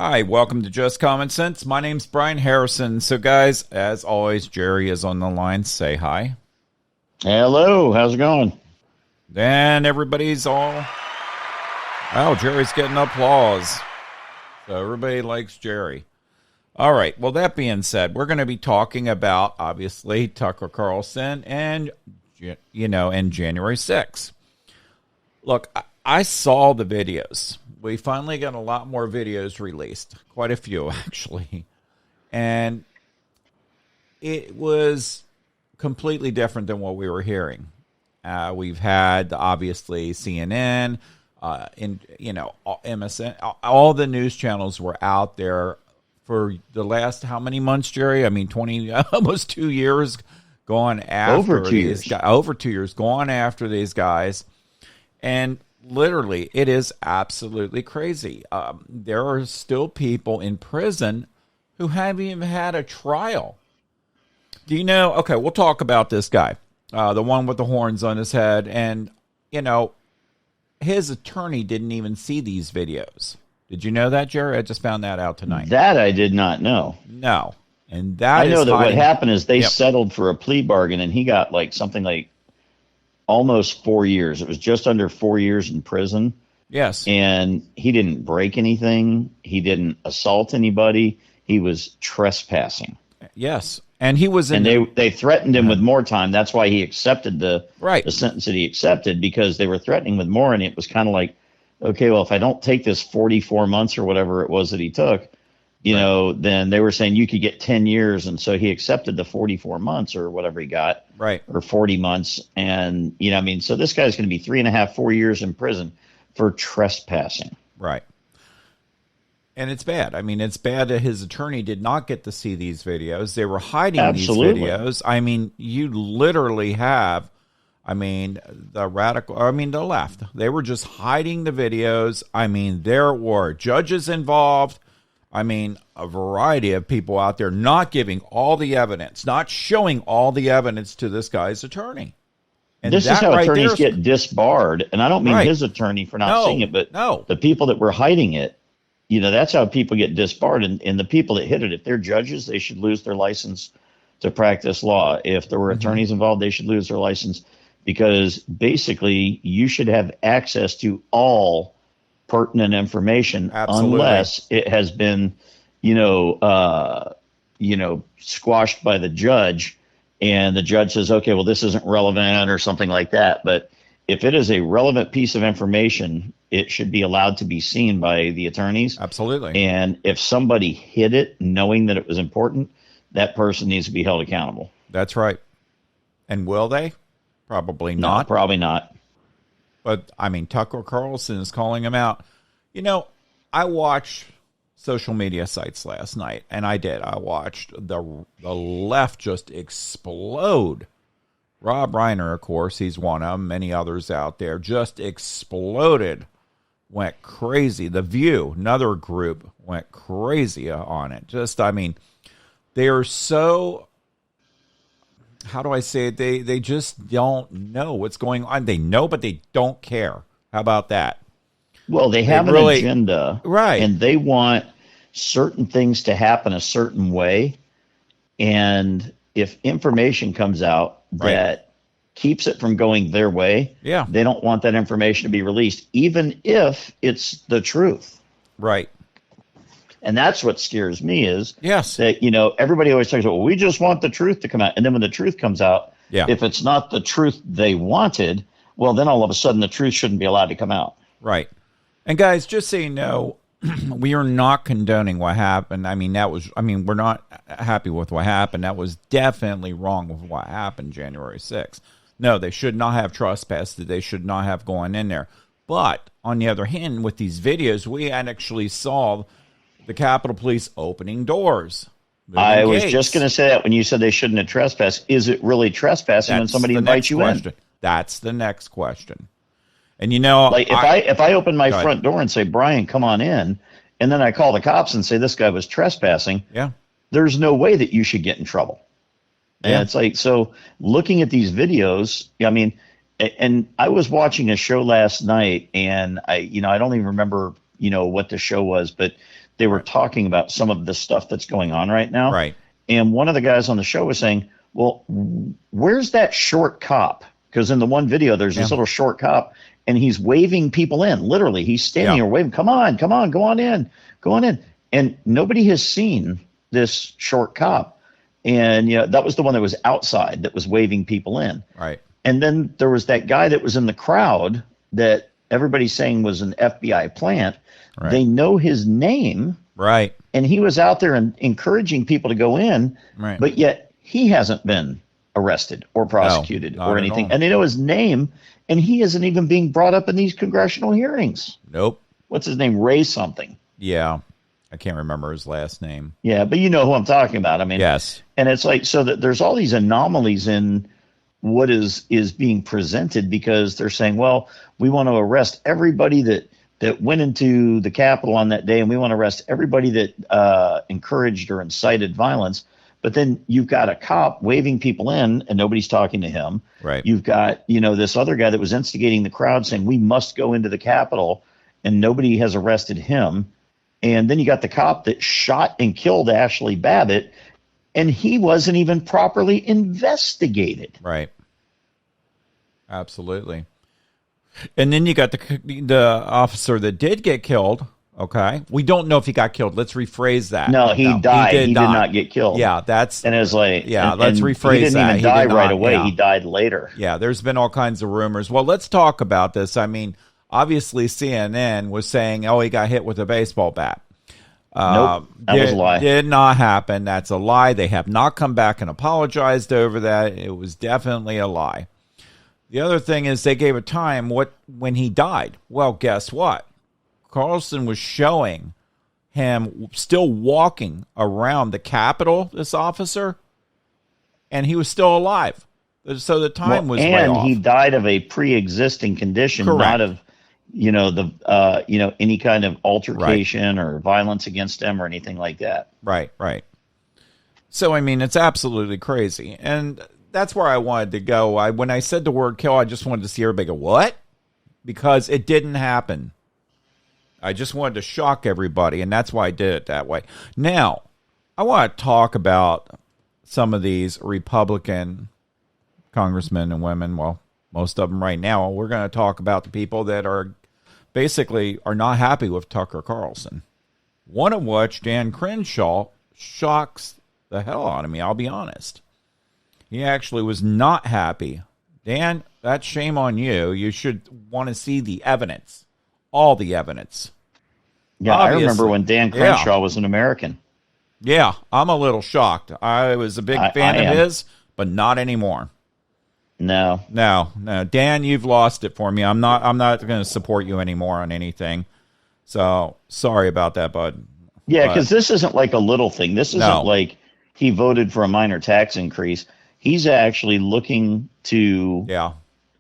Hi, welcome to Just Common Sense. My name's Brian Harrison. So, guys, as always, Jerry is on the line. Say hi. Hello, how's it going? Then everybody's all... Oh, Jerry's getting applause. So everybody likes Jerry. All right, well, that being said, we're going to be talking about, obviously, Tucker Carlson and, and January 6th. Look, I saw the videos. We finally got a lot more videos released. Quite a few, actually. And it was completely different than what we were hearing. We've had, obviously, CNN, MSN. All the news channels were out there for the last, how many months, Jerry? I mean, 20, almost 2 years going after these guys. Over 2 years going after these guys. And literally, it is absolutely crazy. There are still people in prison who haven't even had a trial. Do you know? Okay, we'll talk about this guy, the one with the horns on his head. And, his attorney didn't even see these videos. Did you know that, Jerry? I just found that out tonight. That I did not know. No. And that I know that hiding. What happened is they settled for a plea bargain, and he got something like almost 4 years. It was just under 4 years in prison. Yes. And he didn't break anything. He didn't assault anybody. He was trespassing. Yes. And he was in... And they threatened him with more time. That's why he accepted the sentence that he accepted, because they were threatening with more, and it was kind of like, okay, well, if I don't take this 44 months or whatever it was that he took, then they were saying you could get 10 years. And so he accepted the 44 months or whatever he got, or 40 months. And, so this guy's going to be 3.5, 4 years in prison for trespassing. Right. And it's bad. I mean, it's bad that his attorney did not get to see these videos. They were hiding these videos. I mean, you literally have, the left. They were just hiding the videos. I mean, there were judges involved. A variety of people out there not giving all the evidence, not showing all the evidence to this guy's attorney. And this is how attorneys get disbarred. And I don't mean his attorney for not seeing it, but the people that were hiding it. That's how people get disbarred. And the people that hid it, if they're judges, they should lose their license to practice law. If there were attorneys involved, they should lose their license, because basically you should have access to all pertinent information. Absolutely. Unless it has been, squashed by the judge, and the judge says, okay, well, this isn't relevant or something like that. But if it is a relevant piece of information, it should be allowed to be seen by the attorneys. Absolutely. And if somebody hid it knowing that it was important, that person needs to be held accountable. That's right. And will they? Probably No, not. probably not. But, Tucker Carlson is calling him out. I watched social media sites last night, and I watched the left just explode. Rob Reiner, of course, he's one of them. Many others out there just exploded, went crazy. The View, another group, went crazy on it. They are so, how do I say it? They just don't know what's going on. They know, but they don't care. How about that? Well, they have an agenda, right? And they want certain things to happen a certain way. And if information comes out that keeps it from going their way, they don't want that information to be released, even if it's the truth. Right. And that's what scares me is that, everybody always talks about, well, we just want the truth to come out. And then when the truth comes out, if it's not the truth they wanted, well, then all of a sudden the truth shouldn't be allowed to come out. Right. And guys, just so you know, we are not condoning what happened. We're not happy with what happened. That was definitely wrong with what happened January 6th. No, they should not have trespassed. They should not have gone in there. But on the other hand, with these videos, we actually saw the Capitol Police opening doors. I was just going to say that when you said they shouldn't have trespassed. Is it really trespassing when somebody invites you in? That's the next question. And if I open my front door and say, Brian, come on in, and then I call the cops and say this guy was trespassing, there's no way that you should get in trouble. And it's so looking at these videos, and I was watching a show last night, and I don't even remember, what the show was, but they were talking about some of the stuff that's going on right now. Right. And one of the guys on the show was saying, well, where's that short cop? Because in the one video, there's this little short cop, and he's waving people in. Literally, he's standing there waving, come on, go on in. And nobody has seen this short cop. And that was the one that was outside that was waving people in. Right. And then there was that guy that was in the crowd that everybody's saying was an FBI plant. Right. They know his name. Right. And he was out there and encouraging people to go in. Right. But yet he hasn't been arrested or prosecuted or anything. And they know his name, and he isn't even being brought up in these congressional hearings. Nope. What's his name? Ray something. Yeah. I can't remember his last name. Yeah, but you know who I'm talking about. I mean, yes. And it's like, so that there's all these anomalies in what is being presented, because they're saying, well, we want to arrest everybody that went into the Capitol on that day, and we want to arrest everybody that encouraged or incited violence. But then you've got a cop waving people in, and nobody's talking to him. Right. You've got, this other guy that was instigating the crowd saying, we must go into the Capitol, and nobody has arrested him. And then you got the cop that shot and killed Ashley Babbitt, and he wasn't even properly investigated. Right. Absolutely. And then you got the officer that did get killed. Okay. We don't know if he got killed. Let's rephrase that. No, he died. He did not get killed. Yeah, that's... And it's like... Yeah, let's rephrase that. He didn't even die right away. Yeah. He died later. Yeah, there's been all kinds of rumors. Well, let's talk about this. I mean, obviously CNN was saying, oh, he got hit with a baseball bat. Nope, that was a lie. Did not happen. That's a lie. They have not come back and apologized over that. It was definitely a lie. The other thing is they gave a time when he died. Well, guess what? Carlson was showing him still walking around the Capitol, this officer, and he was still alive. So the time was way off. And he died of a pre-existing condition, correct, not of any kind of altercation or violence against him or anything like that. Right. So, I mean, it's absolutely crazy. And that's where I wanted to go. When I said the word kill, I just wanted to see everybody go, what? Because it didn't happen. I just wanted to shock everybody, and that's why I did it that way. Now, I want to talk about some of these Republican congressmen and women. Well, most of them right now. We're going to talk about the people that are not happy with Tucker Carlson. One of which, Dan Crenshaw, shocks the hell out of me, I'll be honest. He actually was not happy. Dan, that's shame on you. You should want to see the evidence. All the evidence. Yeah, obviously. I remember when Dan Crenshaw was an American. Yeah, I'm a little shocked. I was a big fan of his, but not anymore. No. Dan, you've lost it for me. I'm not going to support you anymore on anything. So sorry about that, bud. Yeah, because this isn't like a little thing. This isn't like he voted for a minor tax increase. He's actually looking to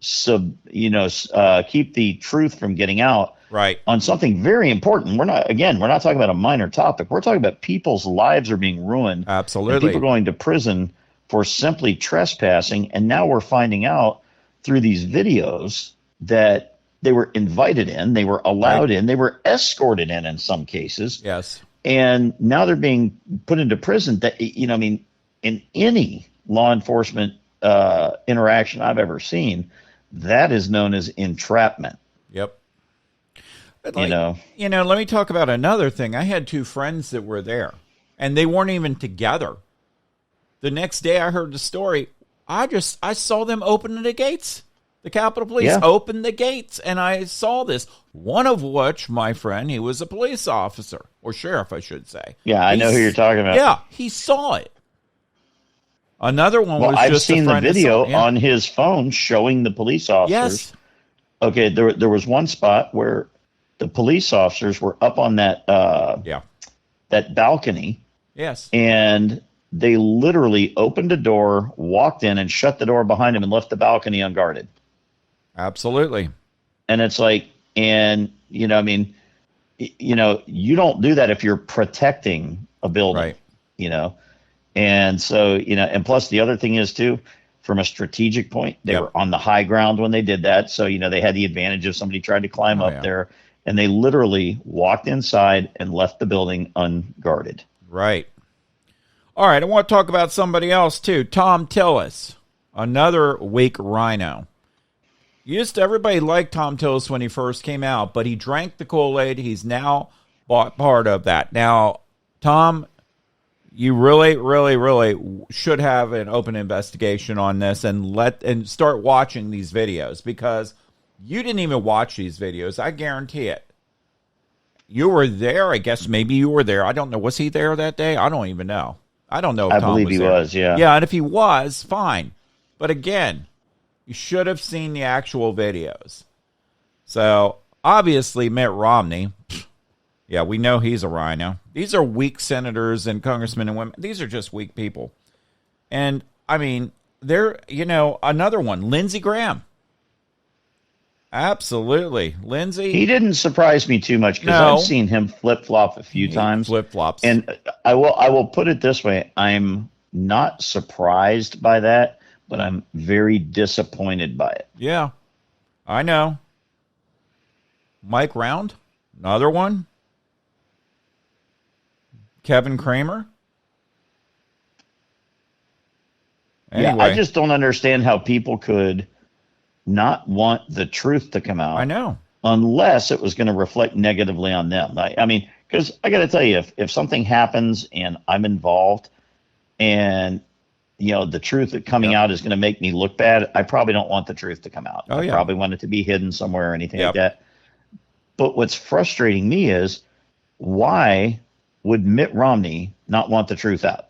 keep the truth from getting out. Right. On something very important. We're not talking about a minor topic. We're talking about people's lives are being ruined. Absolutely. People going to prison for simply trespassing. And now we're finding out through these videos that they were invited in, they were allowed in, they were escorted in some cases. Yes. And now they're being put into prison. That, in any law enforcement interaction I've ever seen, that is known as entrapment. Yep. But let me talk about another thing. I had two friends that were there, and they weren't even together. The next day I heard the story. I saw them opening the gates. The Capitol Police opened the gates, and I saw this. One of which, my friend, he was a police officer, or sheriff, I should say. Yeah, I know who you're talking about. Yeah, he saw it. Another one was I've just seen the video on his phone showing the police officers. Yes. Okay, there was one spot where the police officers were up on that that balcony. Yes. And they literally opened a door, walked in, and shut the door behind him and left the balcony unguarded. Absolutely. And it's like, you don't do that if you're protecting a building, right. And so, and plus the other thing is too, from a strategic point, they were on the high ground when they did that. So, they had the advantage of somebody tried to climb up there and they literally walked inside and left the building unguarded. Right. All right, I want to talk about somebody else too. Tom Tillis, another weak rhino. Everybody liked Tom Tillis when he first came out, but he drank the Kool-Aid. He's now bought part of that. Now, Tom, you really, really, really should have an open investigation on this and start watching these videos, because you didn't even watch these videos. I guarantee it. You were there. I guess maybe you were there. I don't know. Was he there that day? I don't even know. I don't know if I Tom believe was he there. was, yeah. Yeah, and if he was, fine. But again, you should have seen the actual videos. So, obviously, Mitt Romney, yeah, we know he's a rhino. These are weak senators and congressmen and women. These are just weak people. And, I mean, another one, Lindsey Graham. Absolutely. Lindsey. He didn't surprise me too much, because I've seen him flip-flop a few times. Flip-flops. And I will put it this way. I'm not surprised by that, but I'm very disappointed by it. Yeah, I know. Mike Round, another one. Kevin Kramer. Anyway. Yeah, I just don't understand how people could not want the truth to come out. I know. Unless it was going to reflect negatively on them. I mean, because I got to tell you, if something happens and I'm involved and the truth that coming out is going to make me look bad, I probably don't want the truth to come out. I probably want it to be hidden somewhere or anything like that. But what's frustrating me is, why would Mitt Romney not want the truth out?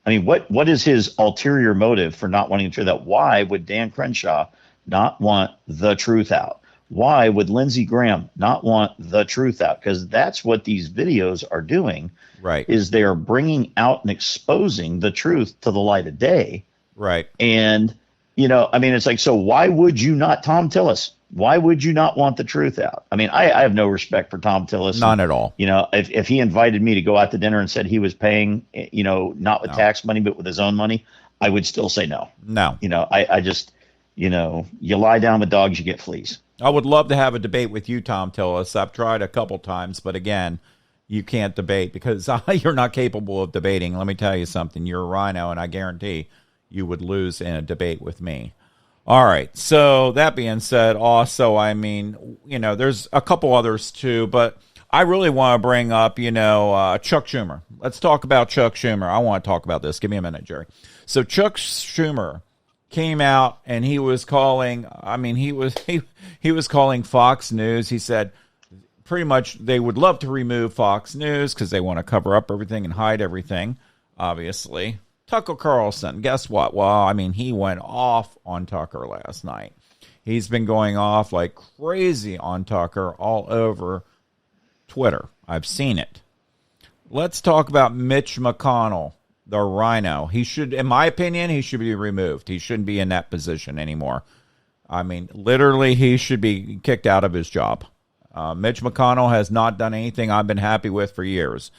I mean, what is his ulterior motive for not wanting the truth out? Why would Dan Crenshaw not want the truth out? Why would Lindsey Graham not want the truth out? Because that's what these videos are doing. Right. Is they are bringing out and exposing the truth to the light of day. Right. And, I mean, it's like, so why would you not, Tom Tillis, why would you not want the truth out? I mean, I have no respect for Tom Tillis. None at all. If he invited me to go out to dinner and said he was paying, not with tax money, but with his own money, I would still say no. No. I just, you lie down with dogs, you get fleas. I would love to have a debate with you, Tom Tillis. I've tried a couple times, but again, you can't debate because you're not capable of debating. Let me tell you something. You're a rhino, and I guarantee you would lose in a debate with me. All right. So that being said, also, I mean, there's a couple others too, but I really want to bring up, Chuck Schumer. Let's talk about Chuck Schumer. I want to talk about this. Give me a minute, Jerry. So Chuck Schumer came out and he was calling, he was calling Fox News. He said pretty much they would love to remove Fox News because they want to cover up everything and hide everything, obviously. Tucker Carlson, guess what? Well, he went off on Tucker last night. He's been going off like crazy on Tucker all over Twitter. I've seen it. Let's talk about Mitch McConnell, the rhino. He should, in my opinion, he should be removed. He shouldn't be in that position anymore. Literally, he should be kicked out of his job. Mitch McConnell has not done anything I've been happy with for years.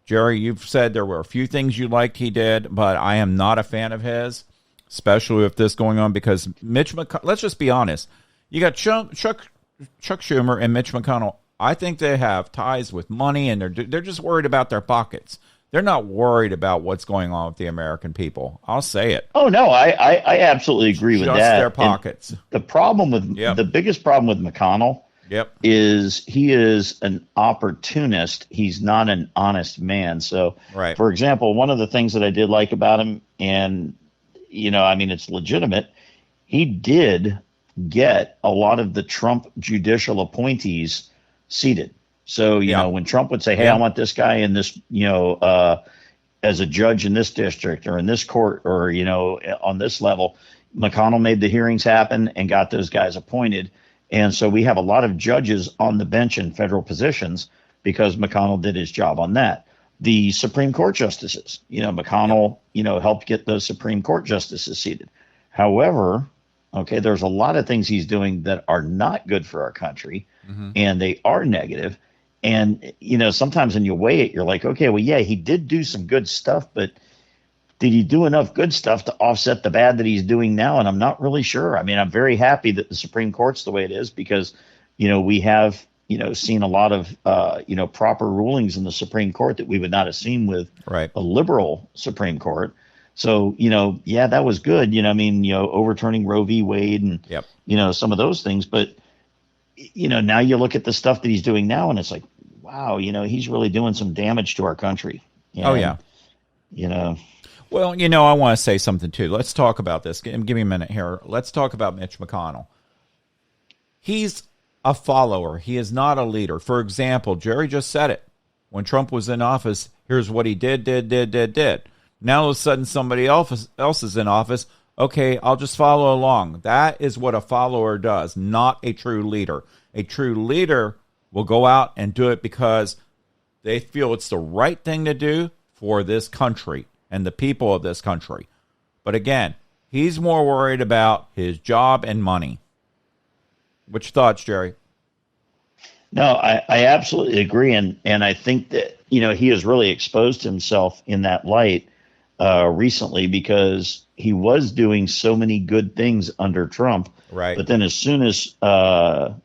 Jerry, you've said there were a few things you liked he did, but I am not a fan of his, especially with this going on, because Mitch McConnell, let's just be honest. You got Chuck Schumer and Mitch McConnell. I think they have ties with money, and they're just worried about their pockets. They're not worried about what's going on with the American people. I'll say it. Oh, no, I absolutely agree with that. Just their pockets. And the biggest problem with McConnell is he is an opportunist. He's not an honest man. So, right. For example, one of the things that I did like about him, and, it's legitimate, he did get a lot of the Trump judicial appointees seated. So, when Trump would say, hey, I want this guy in this, as a judge in this district or in this court or, on this level, McConnell made the hearings happen and got those guys appointed. And so we have a lot of judges on the bench in federal positions because McConnell did his job on that. The Supreme Court justices, McConnell, helped get those Supreme Court justices seated. However, there's a lot of things he's doing that are not good for our country, and they are negative. And, sometimes when you weigh it, you're like, okay, well, yeah, he did do some good stuff, but did he do enough good stuff to offset the bad that he's doing now? And I'm not really sure. I'm very happy that the Supreme Court's the way it is because, we have seen a lot of, proper rulings in the Supreme Court that we would not have seen with a liberal Supreme Court. So, that was good. Overturning Roe v. Wade and, some of those things. But, now you look at the stuff that he's doing now and it's like, wow, he's really doing some damage to our country. And, Well, I want to say something too. Let's talk about this. Give me a minute here. Let's talk about Mitch McConnell. He's a follower. He is not a leader. For example, Jerry just said it. When Trump was in office, here's what he did. Now all of a sudden somebody else is in office. Okay, I'll just follow along. That is what a follower does, not a true leader. A true leader will go out and do it because they feel it's the right thing to do for this country and the people of this country. But again, he's more worried about his job and money. What's your thoughts, Jerry? No, I absolutely agree. And I think that, he has really exposed himself in that light recently because he was doing so many good things under Trump. Right. But then as soon as, and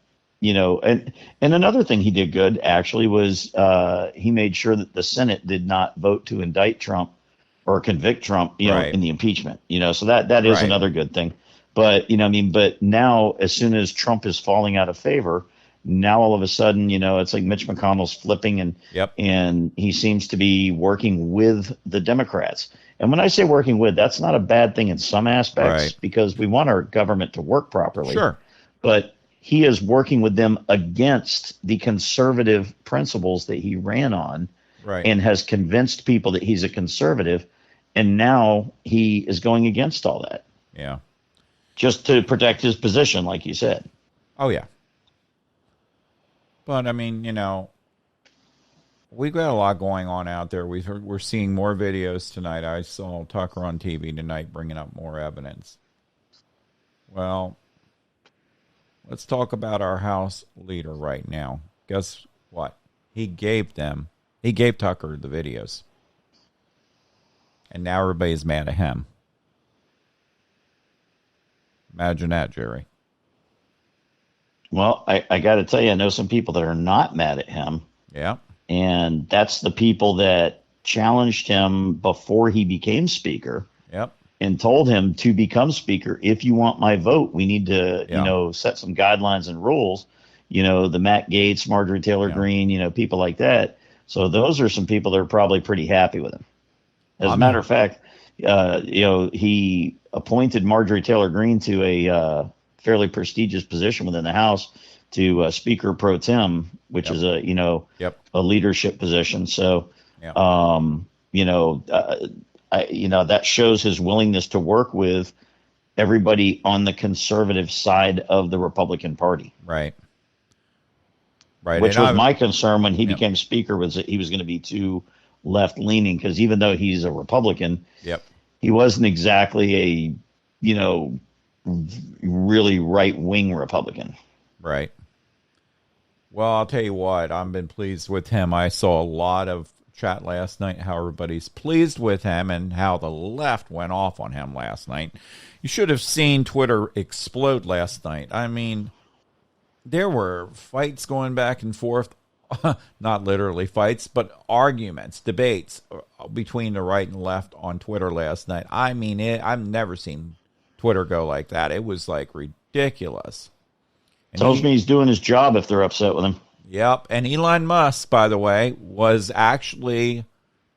another thing he did good actually was he made sure that the Senate did not vote to indict Trump or convict Trump, in the impeachment, so that is another good thing. But, but now as soon as Trump is falling out of favor, now all of a sudden, it's like Mitch McConnell's flipping and he seems to be working with the Democrats. And when I say working with, that's not a bad thing in some aspects because we want our government to work properly. Sure. But he is working with them against the conservative principles that he ran on and has convinced people that he's a conservative. And now he is going against all that. Yeah. Just to protect his position, like you said. Oh, yeah. But, I mean, we've got a lot going on out there. We're seeing more videos tonight. I saw Tucker on TV tonight bringing up more evidence. Well, let's talk about our House leader right now. Guess what? He gave Tucker the videos. And now everybody's mad at him. Imagine that, Jerry. Well, I got to tell you, I know some people that are not mad at him. Yeah. And that's the people that challenged him before he became speaker. Yep. And told him to become speaker. If you want my vote, we need to, set some guidelines and rules. The Matt Gaetz, Marjorie Taylor Greene, people like that. So those are some people that are probably pretty happy with him. As a matter of fact, he appointed Marjorie Taylor Greene to a fairly prestigious position within the House to Speaker Pro Tem, which is a leadership position. So, that shows his willingness to work with everybody on the conservative side of the Republican Party. Right. Which was my concern when he became Speaker, was that he was going to be too left leaning, because even though he's a Republican, he wasn't exactly a, really right wing Republican. Right. Well, I'll tell you what, I've been pleased with him. I saw a lot of chat last night, how everybody's pleased with him and how the left went off on him last night. You should have seen Twitter explode last night. I mean, there were fights going back and forth, not literally fights, but arguments, debates between the right and left on Twitter last night. I mean, I've never seen Twitter go like that. It was like ridiculous. And tells me he's doing his job if they're upset with him. Yep. And Elon Musk, by the way, was actually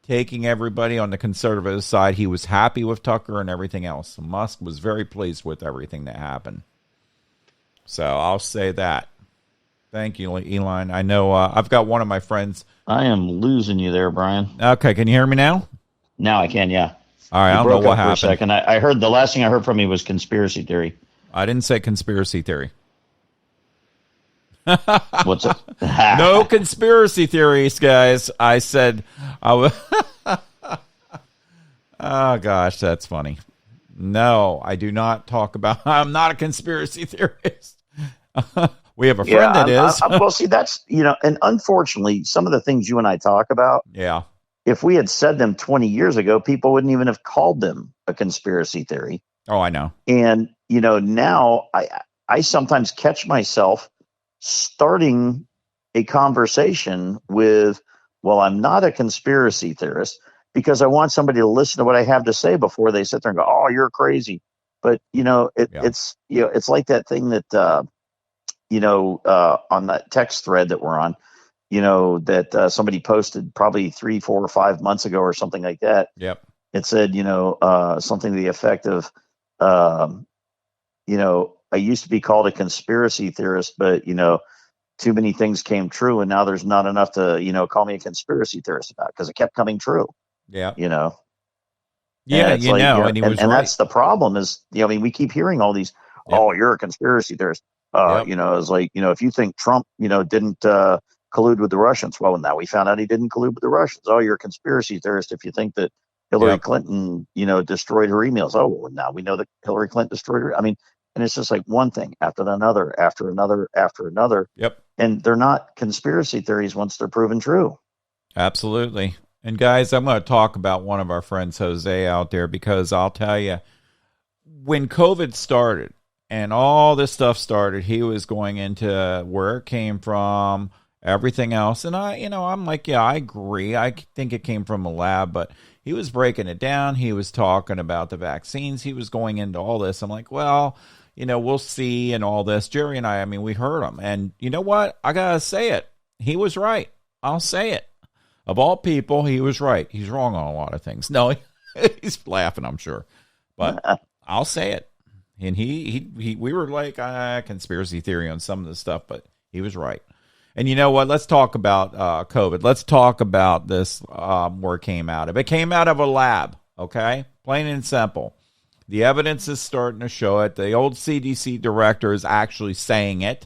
taking everybody on the conservative side. He was happy with Tucker and everything else. Musk was very pleased with everything that happened. So I'll say that. Thank you, Elon. I know I've got one of my friends. I am losing you there, Brian. Okay. Can you hear me now? Now I can, yeah. All right. I don't know what happened. For a second. I heard the last thing I heard from you was conspiracy theory. I didn't say conspiracy theory. What's it? No conspiracy theories, guys. I said, oh gosh, that's funny. No, I do not talk about. I'm not a conspiracy theorist. We have a friend that is. Well, see, that's and unfortunately, some of the things you and I talk about. Yeah. If we had said them 20 years ago, people wouldn't even have called them a conspiracy theory. Oh, I know. And now I sometimes catch myself starting a conversation with, well, I'm not a conspiracy theorist, because I want somebody to listen to what I have to say before they sit there and go, oh, you're crazy. But, it's like that thing that, on that text thread that we're on, that somebody posted probably 3, 4, or 5 months ago or something like that. Yep. It said, something to the effect of, um, I used to be called a conspiracy theorist, but, too many things came true, and now there's not enough to, call me a conspiracy theorist about, because it kept coming true. Yeah. Yeah, and he was and right. that's the problem is, we keep hearing all these, Yep. oh, you're a conspiracy theorist. Yep. It's like, if you think Trump, didn't collude with the Russians, well, now we found out he didn't collude with the Russians. Oh, you're a conspiracy theorist if you think that Hillary Clinton, destroyed her emails. Oh, well, now we know that Hillary Clinton destroyed her. I mean, and it's just like one thing after another, after another, after another. Yep. And they're not conspiracy theories once they're proven true. Absolutely. And guys, I'm going to talk about one of our friends, Jose, out there, because I'll tell you, when COVID started and all this stuff started, he was going into where it came from, everything else. And I'm like, yeah, I agree. I think it came from a lab, but he was breaking it down. He was talking about the vaccines. He was going into all this. I'm like, well, we'll see and all this. Jerry and I mean, we heard him. And you know what? I got to say it. He was right. I'll say it. Of all people, he was right. He's wrong on a lot of things. No, he's laughing, I'm sure. But I'll say it. And we were like conspiracy theory on some of the stuff, but he was right. And you know what? Let's talk about COVID. Let's talk about this, where it came out of. It came out of a lab, okay? Plain and simple. The evidence is starting to show it. The old CDC director is actually saying it.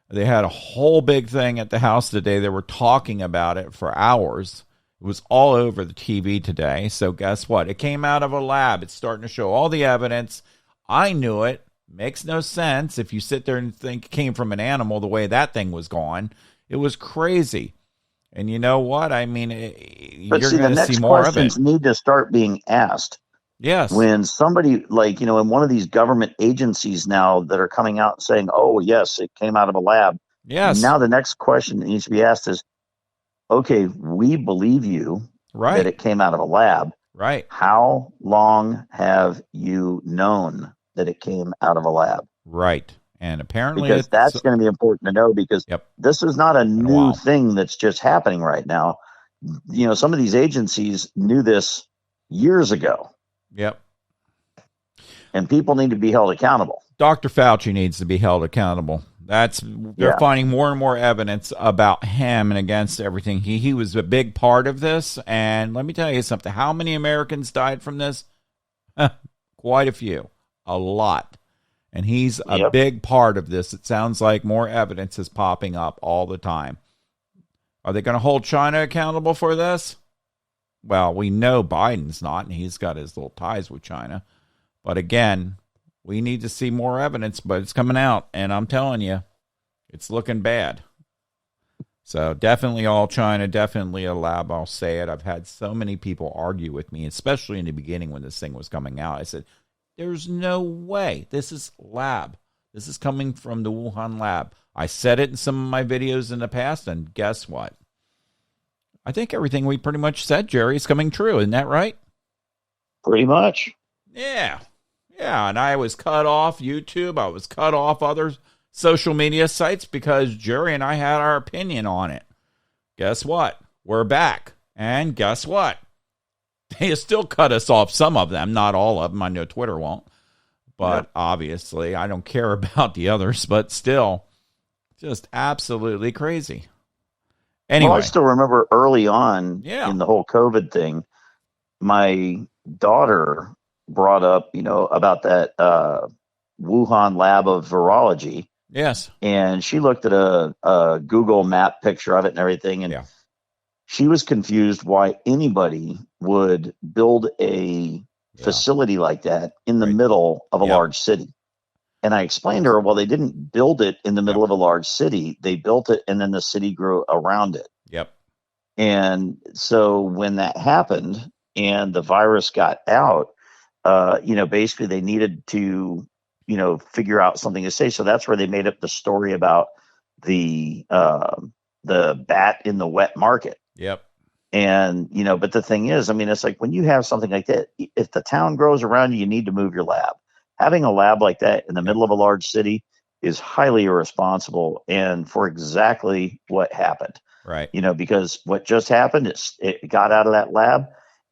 They had a whole big thing at the House today. They were talking about it for hours. It was all over the TV today. So guess what? It came out of a lab. It's starting to show all the evidence. I knew it. Makes no sense if you sit there and think it came from an animal the way that thing was gone. It was crazy. And you know what? I mean, you're going to see more of it. The next questions need to start being asked. Yes. When somebody like, in one of these government agencies now that are coming out and saying, oh, yes, it came out of a lab. Yes. Now the next question that needs to be asked is, okay, we believe you that it came out of a lab. Right. How long have you known that it came out of a lab? Right. And apparently because that's going to be important to know, because this is not a new thing that's just happening right now. Some of these agencies knew this years ago. Yep. And people need to be held accountable. Dr. Fauci needs to be held accountable. They're finding more and more evidence about him and against everything. He was a big part of this. And let me tell you something. How many Americans died from this? Quite a few. A lot. And he's a big part of this. It sounds like more evidence is popping up all the time. Are they going to hold China accountable for this? Well, we know Biden's not, and he's got his little ties with China. But again, we need to see more evidence, but it's coming out, and I'm telling you, it's looking bad. So definitely all China, definitely a lab, I'll say it. I've had so many people argue with me, especially in the beginning when this thing was coming out. I said, there's no way. This is lab. This is coming from the Wuhan lab. I said it in some of my videos in the past, and guess what? I think everything we pretty much said, Jerry, is coming true. Isn't that right? Pretty much. Yeah. Yeah, and I was cut off YouTube. I was cut off other social media sites because Jerry and I had our opinion on it. Guess what? We're back. And guess what? They still cut us off, some of them, not all of them. I know Twitter won't. But obviously, I don't care about the others, but still, just absolutely crazy. Anyway. Well, I still remember early on in the whole COVID thing, my daughter brought up, about that Wuhan lab of virology. Yes. And she looked at a Google map picture of it and everything. And she was confused why anybody would build a facility like that in the middle of a large city. And I explained to her, well, they didn't build it in the middle of a large city. They built it and then the city grew around it. Yep. And so when that happened and the virus got out, basically they needed to, figure out something to say. So that's where they made up the story about the the bat in the wet market. Yep. And, but the thing is, I mean, it's like when you have something like that, if the town grows around you, you need to move your lab. Having a lab like that in the middle of a large city is highly irresponsible, and for exactly what happened. Right. Because what just happened is it got out of that lab,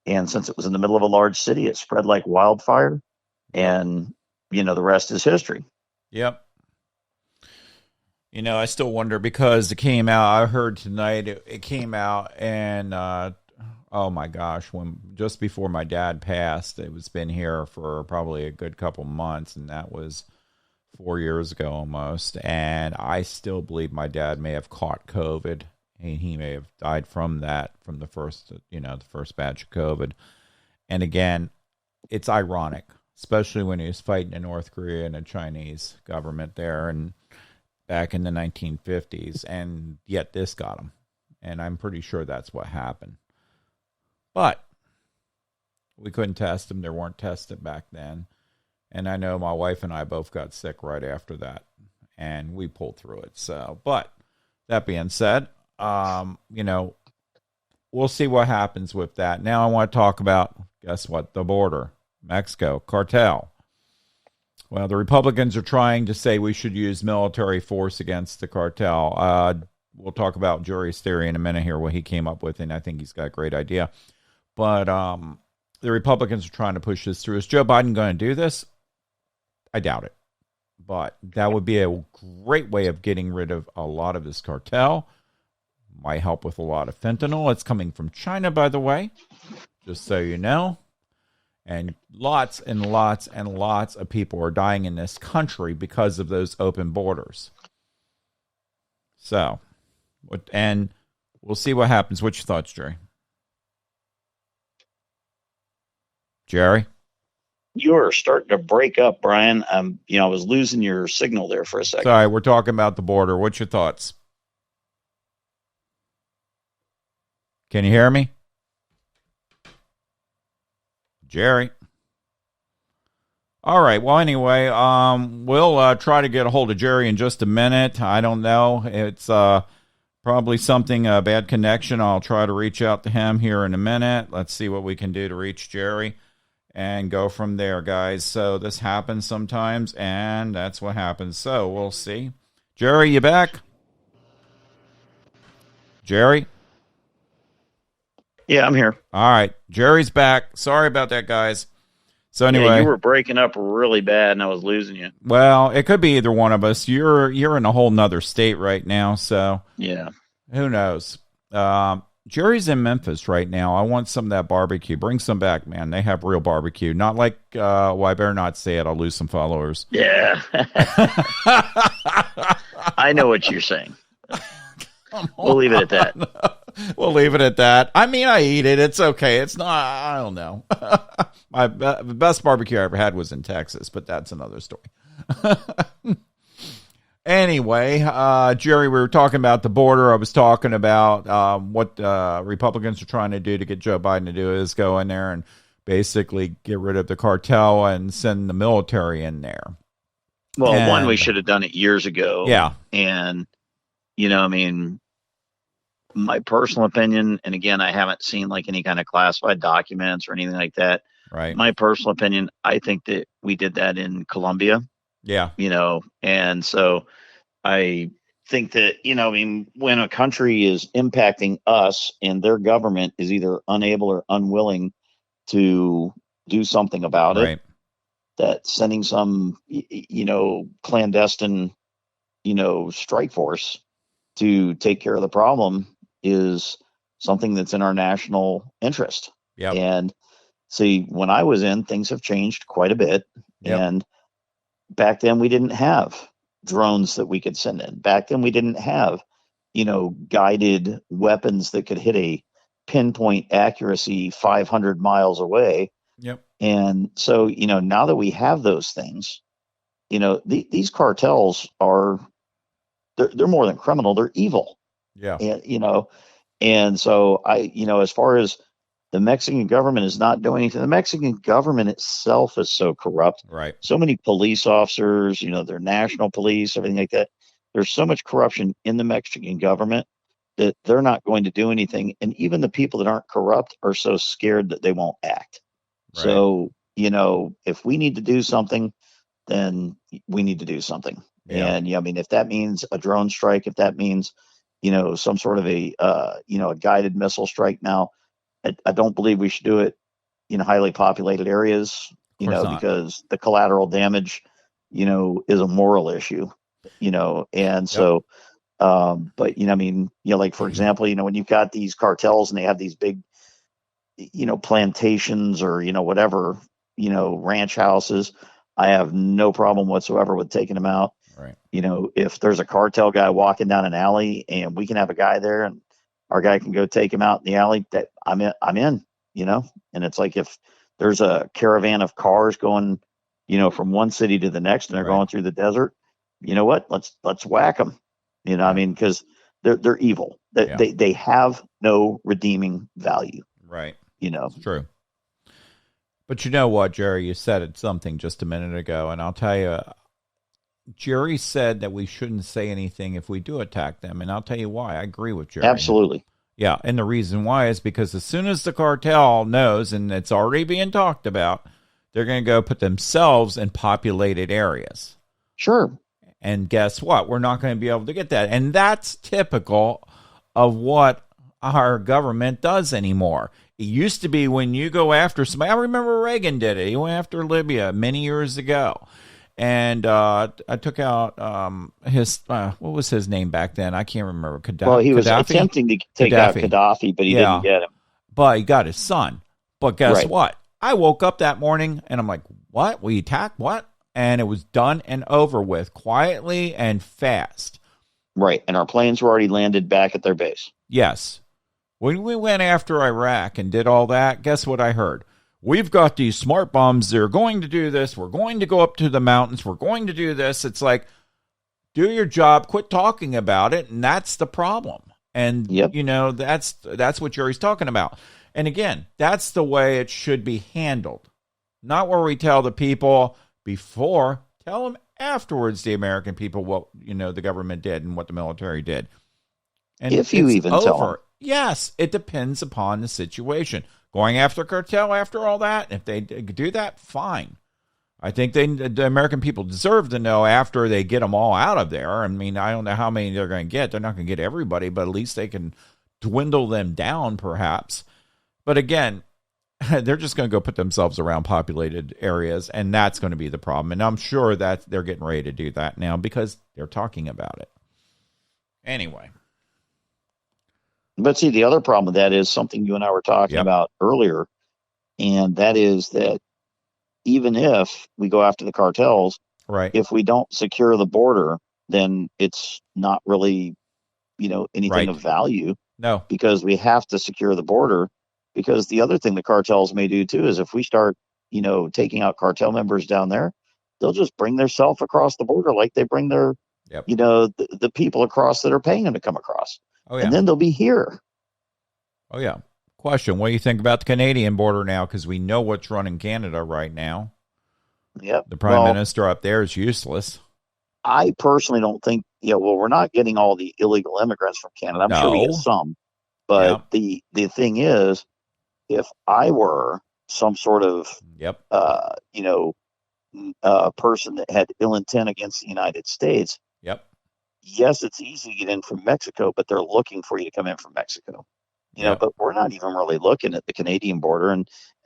and since it was in the middle of a large city, it spread like wildfire, and, the rest is history. Yep. I still wonder because it came out, I heard tonight it came out, and oh my gosh, just before my dad passed, it was been here for probably a good couple months, and that was 4 years ago almost. And I still believe my dad may have caught COVID, and he may have died from that, from the first batch of COVID. And again, it's ironic, especially when he was fighting the North Korea and the Chinese government there, and back in the 1950s, and yet this got him. And I'm pretty sure that's what happened. But we couldn't test them. There weren't tested back then. And I know my wife and I both got sick right after that, and we pulled through it. So, but that being said, we'll see what happens with that. Now I want to talk about, guess what? The border, Mexico, cartel. Well, the Republicans are trying to say we should use military force against the cartel. We'll talk about Jerry's theory in a minute here, what he came up with, and I think he's got a great idea. But the Republicans are trying to push this through. Is Joe Biden going to do this? I doubt it. But that would be a great way of getting rid of a lot of this cartel. Might help with a lot of fentanyl. It's coming from China, by the way, just so you know. And lots and lots and lots of people are dying in this country because of those open borders. So, and we'll see what happens. What's your thoughts, Jerry? Jerry? You're starting to break up, Brian. I was losing your signal there for a second. Sorry, we're talking about the border. What's your thoughts? Can you hear me? Jerry. All right. Well, anyway, we'll try to get a hold of Jerry in just a minute. I don't know. It's probably something, a bad connection. I'll try to reach out to him here in a minute. Let's see what we can do to reach Jerry and go from there, guys. So this happens sometimes, and that's what happens. So we'll see. Jerry, you back? Jerry? Yeah, I'm here. All right. Jerry's back. Sorry about that, guys. So anyway, you were breaking up really bad, and I was losing you. Well, it could be either one of us. You're in a whole nother state right now, so yeah, who knows? Jerry's in Memphis right now. I want some of that barbecue. Bring some back, man. They have real barbecue. Not like, well, I better not say it. I'll lose some followers. Yeah, I know what you're saying. We'll leave it at that. We'll leave it at that. I mean, I eat it. It's okay. It's not, I don't know. The best barbecue I ever had was in Texas, but that's another story. Anyway, Jerry, we were talking about the border. I was talking about what Republicans are trying to do to get Joe Biden to do is go in there and basically get rid of the cartel and send the military in there. Well, we should have done it years ago. Yeah. And, I mean, my personal opinion, and again, I haven't seen like any kind of classified documents or anything like that. Right. My personal opinion, I think that we did that in Colombia. Yeah. And so I think that, when a country is impacting us and their government is either unable or unwilling to do something about it, that sending some, clandestine, strike force to take care of the problem is something that's in our national interest. Yep. And see, when I was in, things have changed quite a bit. Yep. And back then we didn't have drones that we could send in. Back then we didn't have, guided weapons that could hit a pinpoint accuracy 500 miles away. Yep. And so, now that we have those things, these cartels are, they're more than criminal. They're evil. Yeah. And, and so as far as the Mexican government is not doing anything, the Mexican government itself is so corrupt. Right. So many police officers, their national police, everything like that. There's so much corruption in the Mexican government that they're not going to do anything. And even the people that aren't corrupt are so scared that they won't act. Right. So, if we need to do something, then we need to do something. Yeah. And I mean, if that means a drone strike, if that means, some sort of a guided missile strike. Now, I don't believe we should do it in highly populated areas, because the collateral damage, is a moral issue, and so, but, I mean, like, for example, when you've got these cartels and they have these big, plantations or, whatever, ranch houses, I have no problem whatsoever with taking them out. Right. If there's a cartel guy walking down an alley and we can have a guy there and our guy can go take him out in the alley, that I'm in, and it's like, if there's a caravan of cars going, from one city to the next and they're going through the desert, you know what, let's whack them, I mean, because they're evil. They have no redeeming value. Right. It's true. But you know what, Jerry, you said something just a minute ago, and I'll tell you, Jerry said that we shouldn't say anything if we do attack them, and I'll tell you why. I agree with Jerry. Absolutely. Yeah, and the reason why is because as soon as the cartel knows, and it's already being talked about, they're going to go put themselves in populated areas. Sure. And guess what? We're not going to be able to get that. And that's typical of what our government does anymore. It used to be when you go after somebody. I remember Reagan did it. He went after Libya many years ago. And I took out his, what was his name back then? I can't remember. Well, he was attempting to take out Gaddafi, but he didn't get him. But he got his son. But guess what? I woke up that morning and I'm like, what? We attacked? What? And it was done and over with quietly and fast. Right. And our planes were already landed back at their base. Yes. When we went after Iraq and did all that, guess what I heard? We've got these smart bombs. They're going to do this. We're going to go up to the mountains. We're going to do this. It's like, do your job. Quit talking about it. And that's the problem. And, that's what Jerry's talking about. And again, that's the way it should be handled. Not where we tell the people before, tell them afterwards, the American people, what, the government did and what the military did. And if you even tell them. Yes, it depends upon the situation. Going after cartel after all that, if they do that, fine. I think the American people deserve to know after they get them all out of there. I mean, I don't know how many they're going to get. They're not going to get everybody, but at least they can dwindle them down, perhaps. But again, they're just going to go put themselves around populated areas, and that's going to be the problem. And I'm sure that they're getting ready to do that now because they're talking about it. Anyway. But see, the other problem with that is something you and I were talking about earlier, and that is that even if we go after the cartels, if we don't secure the border, then it's not really, anything of value. No. Because we have to secure the border. Because the other thing the cartels may do too is if we start, taking out cartel members down there, they'll just bring themselves across the border like they bring their, the people across that are paying them to come across. Oh, yeah. And then they'll be here. Oh, yeah. Question, what do you think about the Canadian border now? Because we know what's running Canada right now. Yep. The prime minister up there is useless. I personally don't think, we're not getting all the illegal immigrants from Canada. I'm sure we get some. But the thing is, if I were some sort of, person that had ill intent against the United States, yes, it's easy to get in from Mexico, but they're looking for you to come in from Mexico. But we're not even really looking at the Canadian border.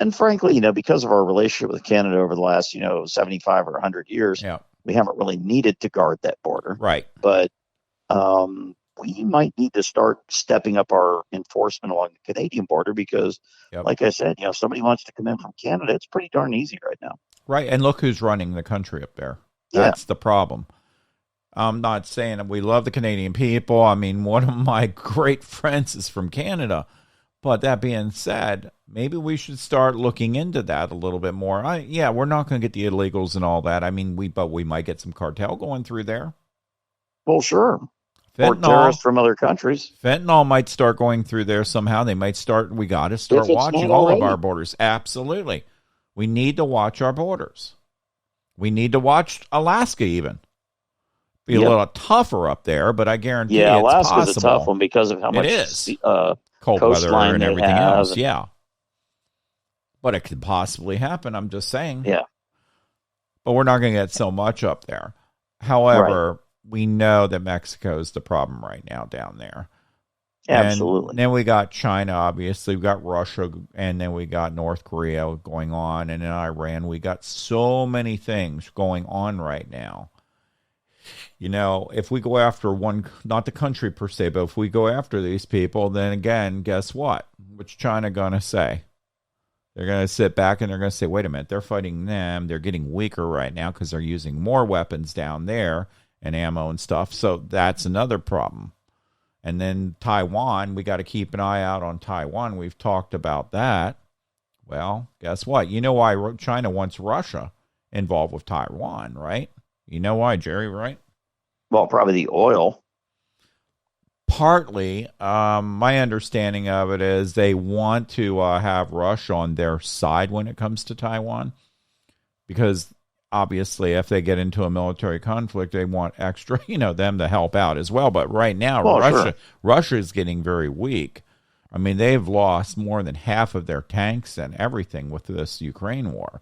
And frankly, because of our relationship with Canada over the last, 75 or 100 years, we haven't really needed to guard that border. Right. But we might need to start stepping up our enforcement along the Canadian border because, like I said, if somebody wants to come in from Canada, it's pretty darn easy right now. Right. And look who's running the country up there. That's the problem. I'm not saying that we love the Canadian people. I mean, one of my great friends is from Canada. But that being said, maybe we should start looking into that a little bit more. We're not going to get the illegals and all that. I mean, but we might get some cartel going through there. Well, sure. Fentanyl, or terrorists from other countries. Fentanyl might start going through there somehow. We got to start watching all of our borders. Absolutely. We need to watch our borders. We need to watch Alaska even. Be a little tougher up there, but I guarantee it's Alaska's possible. a tough one because of how much cold weather and everything else. And, yeah. But it could possibly happen. I'm just saying. Yeah. But we're not going to get so much up there. However, we know that Mexico is the problem right now down there. Absolutely. And then we got China, obviously. We got Russia, and then we got North Korea going on, and in Iran. We got so many things going on right now. You know, if we go after one, not the country per se, but if we go after these people, then again, guess what? What's China going to say? They're going to sit back and they're going to say, wait a minute, they're fighting them. They're getting weaker right now because they're using more weapons down there and ammo and stuff. So that's another problem. And then Taiwan, we got to keep an eye out on Taiwan. We've talked about that. Well, guess what? You know why China wants Russia involved with Taiwan, right? You know why, Jerry, right? Well, probably the oil. Partly. My understanding of it is they want to have Russia on their side when it comes to Taiwan. Because obviously, if they get into a military conflict, they want extra, them to help out as well. But right now, Russia is getting very weak. I mean, they've lost more than half of their tanks and everything with this Ukraine war.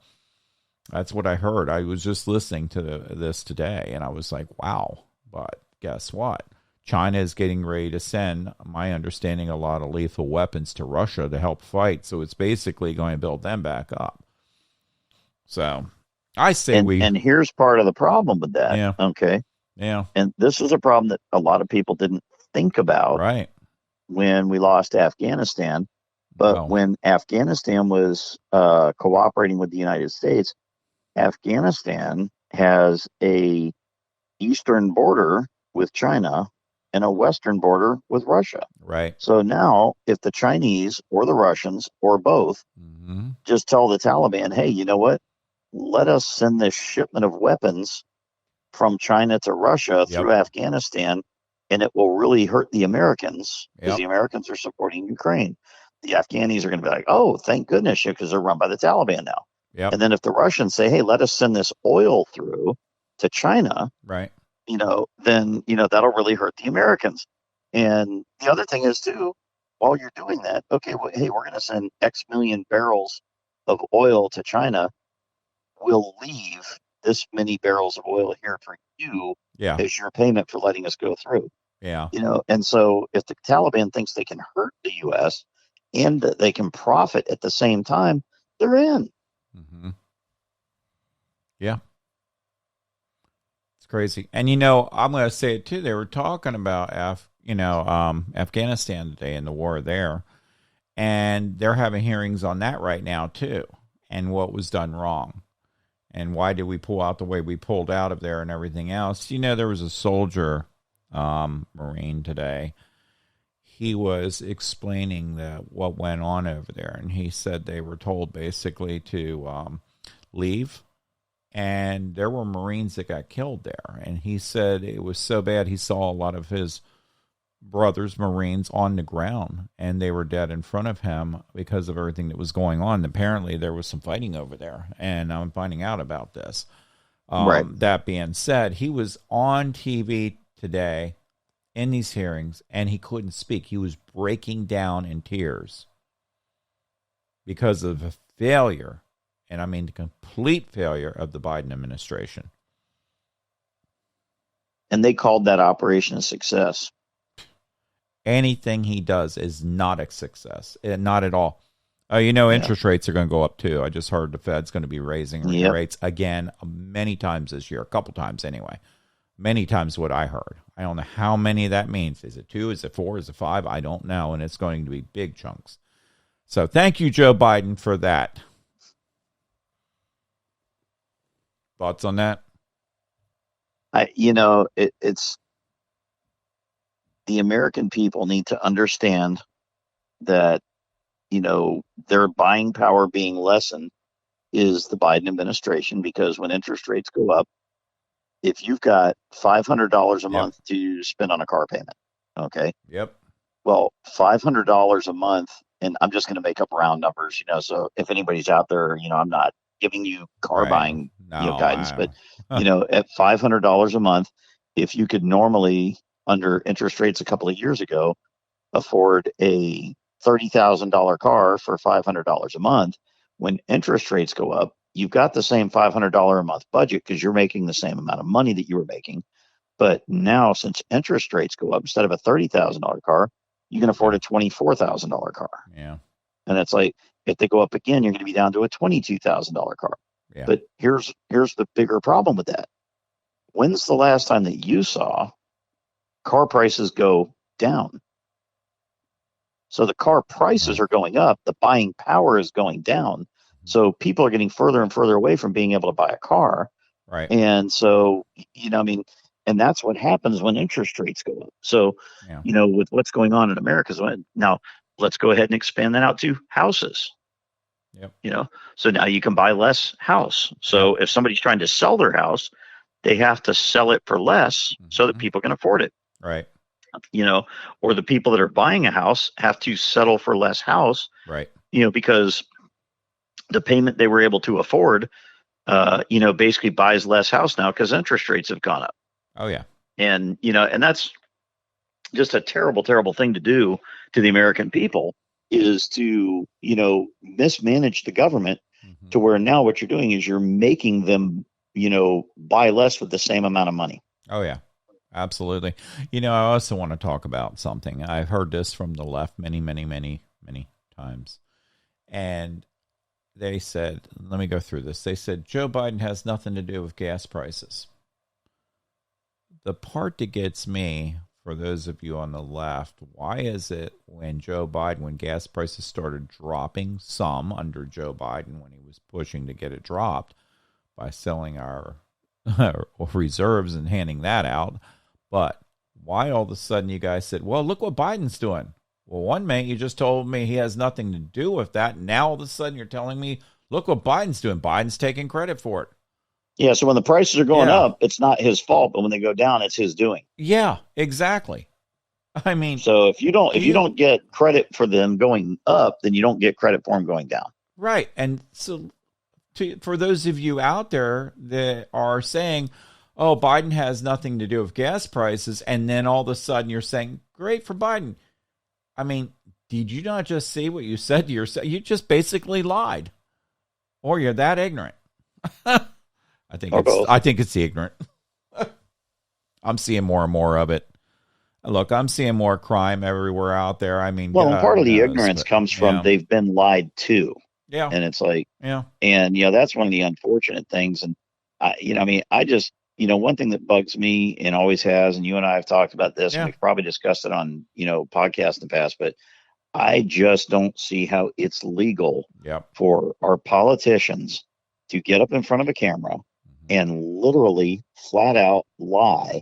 That's what I heard. I was just listening to this today, and I was like, wow. But guess what? China is getting ready to send, my understanding, a lot of lethal weapons to Russia to help fight. So it's basically going to build them back up. So I say and here's part of the problem with that. Yeah. Okay. Yeah. And this is a problem that a lot of people didn't think about when we lost Afghanistan. But when Afghanistan was cooperating with the United States, Afghanistan has a eastern border with China and a western border with Russia. Right. So now, if the Chinese or the Russians or both just tell the Taliban, hey, you know what? Let us send this shipment of weapons from China to Russia through Afghanistan, and it will really hurt the Americans because the Americans are supporting Ukraine. The Afghanis are going to be like, oh, thank goodness, because they're run by the Taliban now. Yep. And then if the Russians say, hey, let us send this oil through to China, right? Then, that'll really hurt the Americans. And the other thing is, too, while you're doing that, okay, well, hey, we're going to send X million barrels of oil to China. We'll leave this many barrels of oil here for you as your payment for letting us go through. Yeah. And so if the Taliban thinks they can hurt the U.S. and that they can profit at the same time, they're in. Mm-hmm. Yeah. It's crazy. And, I'm going to say it too. They were talking about, Afghanistan today and the war there. And they're having hearings on that right now too. And what was done wrong. And why did we pull out the way we pulled out of there and everything else? There was a soldier, Marine today. He was explaining what went on over there. And he said they were told basically to leave. And there were Marines that got killed there. And he said it was so bad he saw a lot of his brothers, Marines, on the ground. And they were dead in front of him because of everything that was going on. Apparently there was some fighting over there. And I'm finding out about this. That being said, he was on TV today in these hearings, and he couldn't speak. He was breaking down in tears because of a failure, and I mean the complete failure of the Biden administration. And they called that operation a success. Anything he does is not a success. Not at all. Interest rates are going to go up too. I just heard the Fed's going to be raising rates again many times this year, a couple times anyway. Many times what I heard. I don't know how many that means. Is it 2? Is it 4? Is it 5? I don't know. And it's going to be big chunks. So thank you, Joe Biden, for that. Thoughts on that? It's the American people need to understand that, their buying power being lessened is the Biden administration, because when interest rates go up, if you've got $500 a month to spend on a car payment, okay? Yep. Well, $500 a month, and I'm just going to make up round numbers, so if anybody's out there, I'm not giving you car buying guidance, but, at $500 a month, if you could normally, under interest rates a couple of years ago, afford a $30,000 car for $500 a month, when interest rates go up, you've got the same $500 a month budget because you're making the same amount of money that you were making. But now, since interest rates go up, instead of a $30,000 car, you can afford a $24,000 car. Yeah. And it's like, if they go up again, you're going to be down to a $22,000 car. Yeah. But here's the bigger problem with that. When's the last time that you saw car prices go down? So the car prices are going up, the buying power is going down. So people are getting further and further away from being able to buy a car. Right. And so, and that's what happens when interest rates go up. So, with what's going on in America, now let's go ahead and expand that out to houses. Yep. So now you can buy less house. So if somebody's trying to sell their house, they have to sell it for less so that people can afford it. Right. Or the people that are buying a house have to settle for less house. Right. Because the payment they were able to afford, basically buys less house now because interest rates have gone up. Oh yeah. And that's just a terrible, terrible thing to do to the American people, is to, mismanage the government to where now what you're doing is you're making them, buy less with the same amount of money. Oh yeah, absolutely. I also want to talk about something. I've heard this from the left many, many, many, many times. And they said, let me go through this. They said, Joe Biden has nothing to do with gas prices. The part that gets me, for those of you on the left, why is it when gas prices started dropping some under Joe Biden, when he was pushing to get it dropped by selling our reserves and handing that out, but why all of a sudden you guys said, well, look what Biden's doing? Well, one minute you just told me he has nothing to do with that. Now all of a sudden you're telling me, look what Biden's doing. Biden's taking credit for it. Yeah, so when the prices are going up, it's not his fault, but when they go down, it's his doing. Yeah, exactly. I mean, so if you don't get credit for them going up, then you don't get credit for them going down. Right. And so for those of you out there that are saying, oh, Biden has nothing to do with gas prices, and then all of a sudden you're saying, great for Biden. I mean, did you not just see what you said to yourself? You just basically lied. Or you're that ignorant. I think it's the ignorant. I'm seeing more and more of it. Look, I'm seeing more crime everywhere out there. I mean, well, part of the ignorance comes from they've been lied to. Yeah. And it's like, and that's one of the unfortunate things. And I just, one thing that bugs me and always has, and you and I have talked about this, and we've probably discussed it on, podcasts in the past, but I just don't see how it's legal for our politicians to get up in front of a camera and literally flat out lie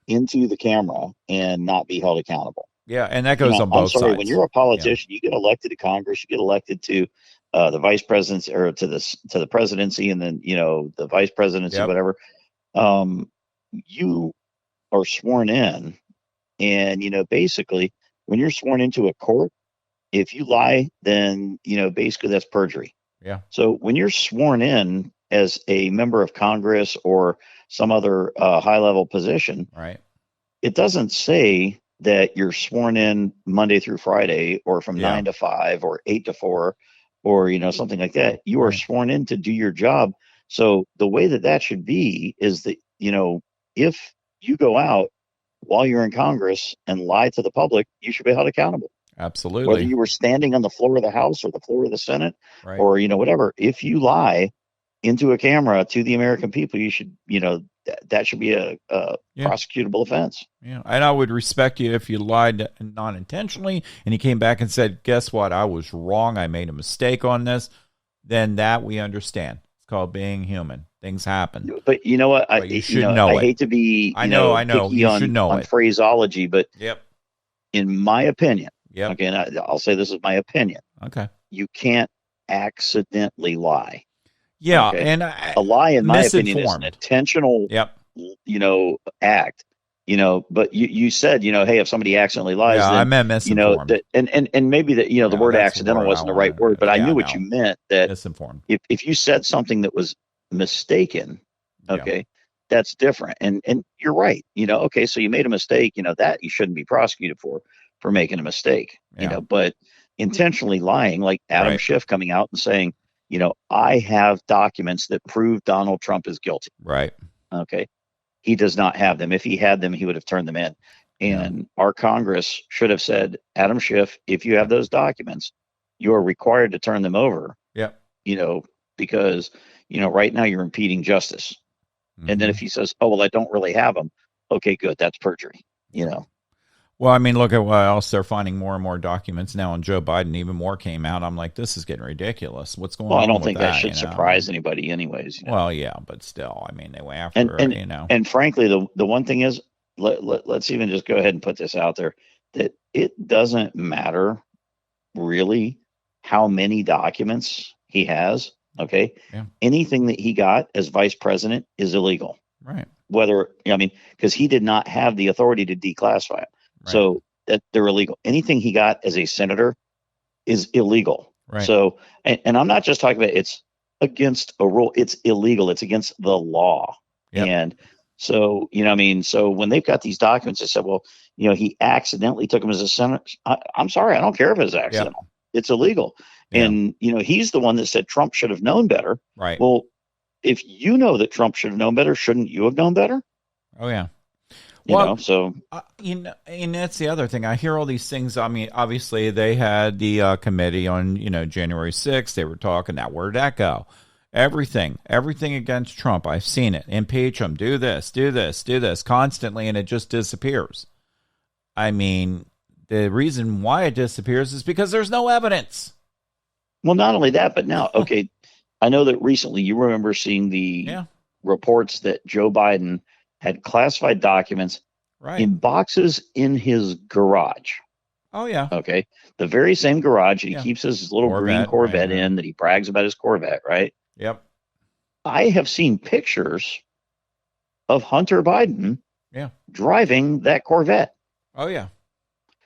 into the camera and not be held accountable. Yeah, and that goes on both sides. When you're a politician, you get elected to Congress, you get elected to the vice presidency, or to the presidency, and then the vice presidency, whatever. You are sworn in, and basically, when you're sworn into a court, if you lie, then basically that's perjury. Yeah. So when you're sworn in as a member of Congress or some other high-level position, it doesn't say that you're sworn in Monday through Friday, or from 9 to 5 or 8 to 4, or something like that. You are sworn in to do your job. So the way that should be is that if you go out while you're in Congress and lie to the public, you should be held accountable. Absolutely. Whether you were standing on the floor of the House or the floor of the Senate, or whatever, if you lie into a camera to the American people, you should that should be a prosecutable offense. Yeah, and I would respect you if you lied non-intentionally and you came back and said, guess what, I was wrong, I made a mistake on this. Then that we understand. It's called being human. Things happen. But you know what? You should know it. I hate to be I know you should know on it. Phraseology, but in my opinion, okay, and I'll say this is my opinion. Okay. You can't accidentally lie. Yeah, okay? and a lie, in my opinion, is an intentional, act. But you said, hey, if somebody accidentally lies, then, I meant misinformed. And maybe that, the word accidental wasn't the right word, but I knew what you meant. That misinformed. If you said something that was mistaken, okay, that's different. And you're right. Okay, so you made a mistake, that you shouldn't be prosecuted for making a mistake, but intentionally lying, like Adam Schiff coming out and saying, I have documents that prove Donald Trump is guilty. Right. Okay. He does not have them. If he had them, he would have turned them in. And our Congress should have said, Adam Schiff, if you have those documents, you are required to turn them over. Yeah. Because, right now you're impeding justice. Mm-hmm. And then if he says, oh, well, I don't really have them. Okay, good. That's perjury, Well, I mean, look at what else they're finding more and more documents now on Joe Biden. Even more came out. I'm like, this is getting ridiculous. What's going on? Well, I don't think that should surprise anybody anyways. Well, yeah, but still, I mean, they went after And frankly, the one thing is, let's even just go ahead and put this out there, that it doesn't matter really how many documents he has. Okay. Yeah. Anything that he got as vice president is illegal. Right. Because he did not have the authority to declassify them. Right. So that they're illegal. Anything he got as a senator is illegal. Right. So, and I'm not just talking about it's against a rule. It's illegal. It's against the law. Yep. And so, so when they've got these documents, they said, well, he accidentally took them as a senator. I'm sorry. I don't care if it's accidental. Yep. It's illegal. Yeah. And, he's the one that said Trump should have known better. Right. Well, if you know that Trump should have known better, shouldn't you have known better? Oh, yeah. And that's the other thing. I hear all these things. I mean, obviously they had the committee on, January 6th. They were talking. Now, where did that go? Everything against Trump. I've seen it. Impeach him. Do this constantly, and it just disappears. I mean, the reason why it disappears is because there's no evidence. Well, not only that, but now, okay, I know that recently you remember seeing the reports that Joe Biden had classified documents in boxes in his garage. Oh, yeah. Okay. The very same garage that he keeps his little green Corvette in, that he brags about his Corvette, right? Yep. I have seen pictures of Hunter Biden driving that Corvette. Oh, yeah.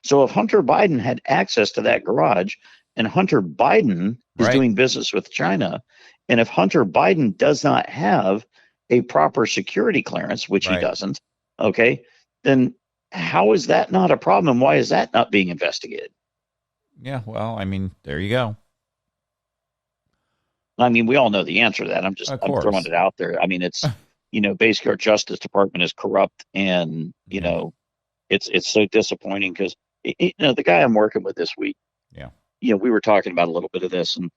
So if Hunter Biden had access to that garage, and Hunter Biden is doing business with China, and if Hunter Biden does not have a proper security clearance, which he doesn't, okay, then how is that not a problem? Why is that not being investigated? Yeah, well, I mean, there you go. I mean, we all know the answer to that. I'm throwing it out there. I mean, it's, basically our Justice Department is corrupt, and, it's so disappointing because, the guy I'm working with this week, we were talking about a little bit of this, and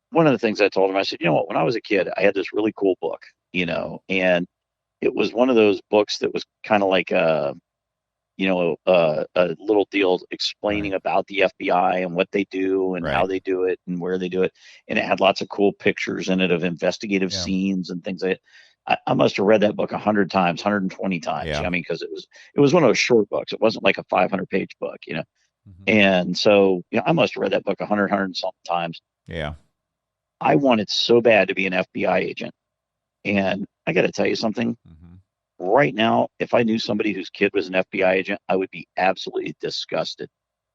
one of the things I told him, I said, what, when I was a kid, I had this really cool book, and it was one of those books that was kind of like a little deal explaining about the FBI and what they do and how they do it and where they do it. And it had lots of cool pictures in it of investigative scenes and things like that. I must have read that book 100 times, 120 times. Yeah. I mean, because it was one of those short books. It wasn't like a 500-page book, Mm-hmm. And so, I must have read that book 100 and something times. Yeah. I wanted so bad to be an FBI agent. And I got to tell you something. Mm-hmm. Right now, if I knew somebody whose kid was an FBI agent, I would be absolutely disgusted.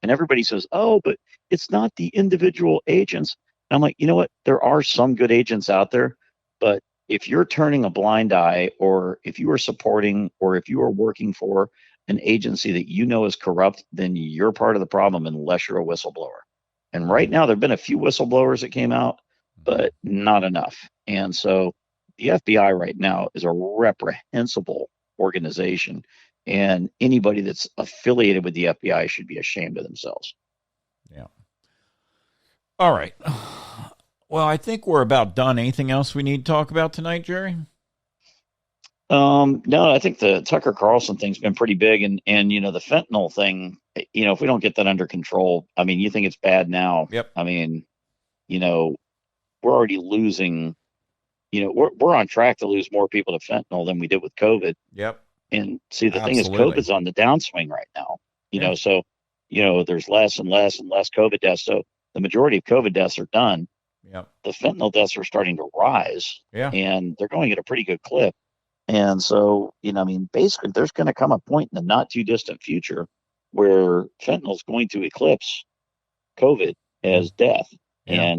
And everybody says, oh, but it's not the individual agents. And I'm like, you know what? There are some good agents out there. But if you're turning a blind eye, or if you are supporting, or if you are working for an agency that is corrupt, then you're part of the problem unless you're a whistleblower. And right now, there have been a few whistleblowers that came out, but not enough. And so the FBI right now is a reprehensible organization, and anybody that's affiliated with the FBI should be ashamed of themselves. Yeah. All right. Well, I think we're about done. Anything else we need to talk about tonight, Jerry? No, I think the Tucker Carlson thing's been pretty big, and the fentanyl thing, if we don't get that under control, I mean, you think it's bad now. Yep. I mean, we're already losing, we're on track to lose more people to fentanyl than we did with COVID. Yep. And see, the thing is, COVID's on the downswing right now, so, there's less and less and less COVID deaths. So the majority of COVID deaths are done. Yep. The fentanyl deaths are starting to rise, and they're going at a pretty good clip. And so, basically there's going to come a point in the not too distant future where fentanyl is going to eclipse COVID as death. Yeah.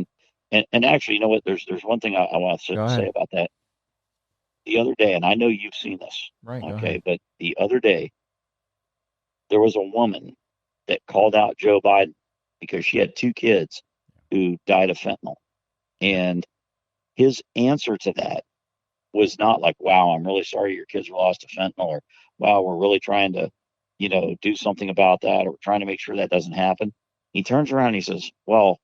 And actually, you know what, there's one thing I want to say about that. the other day, and I know you've seen this, Right. okay, but the other day, there was a woman that called out Joe Biden because she had 2 kids who died of fentanyl. And his answer to that was not like, wow, I'm really sorry your kids were lost to fentanyl, or wow, we're really trying to, do something about that, or we're trying to make sure that doesn't happen. He turns around and he says, well,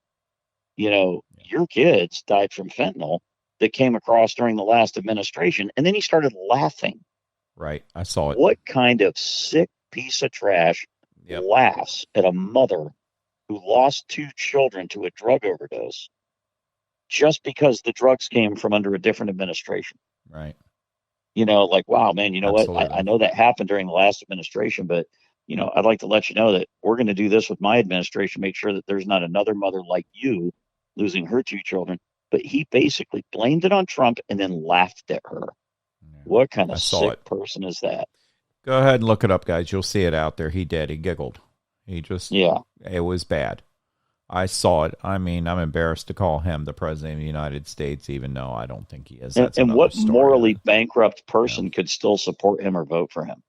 your kids died from fentanyl that came across during the last administration. And then he started laughing. Right. I saw it. What kind of sick piece of trash laughs at a mother who lost 2 children to a drug overdose just because the drugs came from under a different administration? Right. Like, wow, man, you know Absolutely. what? I know that happened during the last administration, but, I'd like to let you know that we're going to do this with my administration, make sure that there's not another mother like you losing her 2 children. But he basically blamed it on Trump and then laughed at her. Yeah. What kind of sick person is that? Go ahead and look it up, guys. You'll see it out there. He did. He giggled. He just, it was bad. I saw it. I mean, I'm embarrassed to call him the president of the United States, even though I don't think he is. And what morally bankrupt person could still support him or vote for him?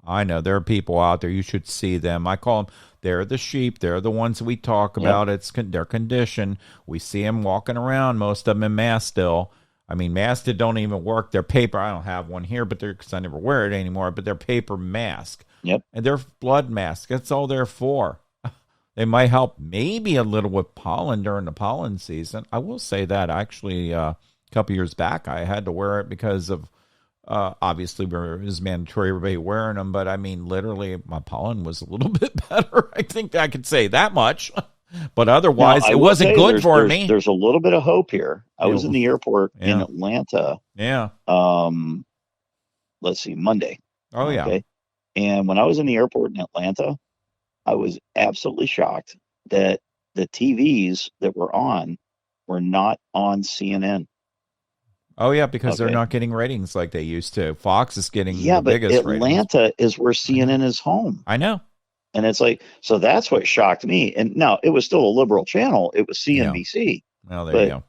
I know there are people out there. You should see them. I call them, they're the sheep. They're the ones that we talk about. It's their condition. We see them walking around, most of them in masks still. I mean, masks that don't even work. They're paper. I don't have one here, but because I never wear it anymore, but they're paper mask. Yep. And they're blood masks. That's all they're for. They might help maybe a little with pollen during the pollen season. I will say that actually a couple years back, I had to wear it because of, obviously it was mandatory everybody wearing them, but I mean, literally my pollen was a little bit better. I think I could say that much, but otherwise it wasn't good for me. There's a little bit of hope here. I was in the airport in Atlanta. Yeah. Let's see, Monday. Oh yeah. Okay. And when I was in the airport in Atlanta, I was absolutely shocked that the TVs that were not on CNN. Oh, yeah, because they're not getting ratings like they used to. Fox is getting the biggest ratings. Atlanta is where CNN is home. I know. And it's like, so that's what shocked me. And now it was still a liberal channel. It was CNBC. Yeah. Well, there